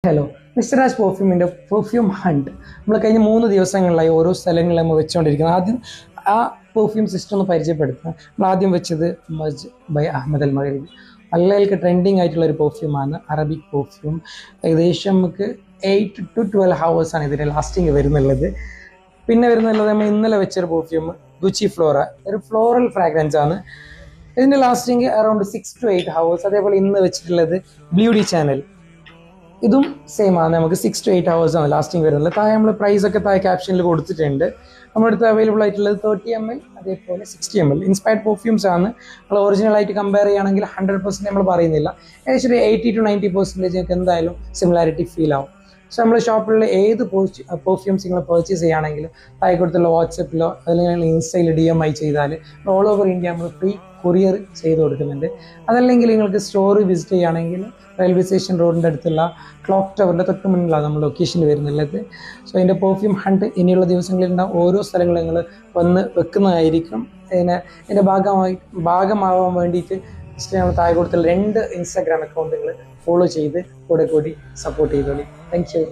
Hello mister Raj പെർഫ്യൂമിൻ്റെ perfume hunt നമ്മൾ കഴിഞ്ഞ 3 ദിവസങ്ങളിലായി ഓരോ സ്ഥലങ്ങളിൽ നമ്മൾ വെച്ചുകൊണ്ടിരിക്കുന്നത്. ആദ്യം ആ പെർഫ്യൂം സിസ്റ്റം ഒന്ന് പരിചയപ്പെടുത്തുക. നമ്മൾ ആദ്യം വെച്ചത് Majd by Ahmed Al Maghribi. നല്ലതിലേക്ക് ട്രെൻഡിങ് ആയിട്ടുള്ള ഒരു പെർഫ്യൂമാണ്, അറബിക് പെർഫ്യൂം. ഏകദേശം നമുക്ക് 8 to 12 ഹവേഴ്സാണ് ഇതിൻ്റെ ലാസ്റ്റിങ് വരുന്നുള്ളത്. പിന്നെ വരുന്നുള്ളത് നമ്മൾ ഇന്നലെ വെച്ചൊരു പെർഫ്യൂം ഗുച്ചി ഫ്ലോറ, ഒരു ഫ്ലോറൽ ഫ്രാഗ്രൻസ് ആണ്. ഇതിൻ്റെ ലാസ്റ്റിങ് അറൗണ്ട് 6 to 8 ഹവേഴ്സ്. അതേപോലെ ഇന്ന് വെച്ചിട്ടുള്ളത് ബ്യൂട്ടി ചാനൽ, ഇതും സെയിം ആണ്. നമുക്ക് 6 to 8 ഹവേഴ്സാണ് ലാസ്റ്റിംഗ് വരുന്നത്. താഴെ നമ്മൾ പ്രൈസൊക്കെ താഴെ ക്യാപ്ഷനിൽ കൊടുത്തിട്ടുണ്ട്. നമ്മുടെ അടുത്ത് അവൈലബിൾ ആയിട്ടുള്ളത് 30 ml, അതേപോലെ 60 ml ഇൻസ്പയർഡ് പെർഫ്യൂംസ് ആണ്. നമ്മൾ ഒറിജിനലായിട്ട് കമ്പയർ ചെയ്യുകയാണെങ്കിൽ 100% നമ്മൾ പറയുന്നില്ല, ഏകദേശം ഒരു 80 to 90% നിങ്ങൾക്ക് എന്തായാലും സിമിലാരിറ്റി ഫീൽ ആവും. സോ നമ്മൾ ഷോപ്പിലുള്ള ഏത് പെർഫ്യൂംസ് നിങ്ങൾ പർച്ചേസ് ചെയ്യുകയാണെങ്കിലും താഴെ കൊടുത്തുള്ള വാട്സപ്പിലോ അല്ലെങ്കിൽ ഇൻസ്റ്റയിൽ DMI ചെയ്താൽ ഓൾ ഓവർ ഇന്ത്യ നമ്മൾ ഫ്രീ കൊറിയർ ചെയ്ത് കൊടുക്കുന്നുണ്ട്. അതല്ലെങ്കിൽ നിങ്ങൾക്ക് സ്റ്റോർ വിസിറ്റ് ചെയ്യുകയാണെങ്കിൽ റെയിൽവേ സ്റ്റേഷൻ റോഡിൻ്റെ അടുത്തുള്ള ക്ലോക്ക് ടവറിൻ്റെ തൊട്ട് മുന്നിലാണ് നമ്മൾ ലൊക്കേഷനിൽ വരുന്നുള്ളത്. സോ അതിൻ്റെ പെർഫ്യൂം ഹണ്ട് ഇനിയുള്ള ദിവസങ്ങളിലുണ്ടാകും. ഓരോ സ്ഥലങ്ങളും നിങ്ങൾ വന്ന് വെക്കുന്നതായിരിക്കും. ഇതിൻ്റെ ഭാഗമാവാൻ വേണ്ടിയിട്ട് നമ്മൾ താഴെ കൊടുത്തുള്ള 2 ഇൻസ്റ്റാഗ്രാം അക്കൗണ്ടുകൾ ഫോളോ ചെയ്ത് കൂടി സപ്പോർട്ട് ചെയ്തോളി. Thank you.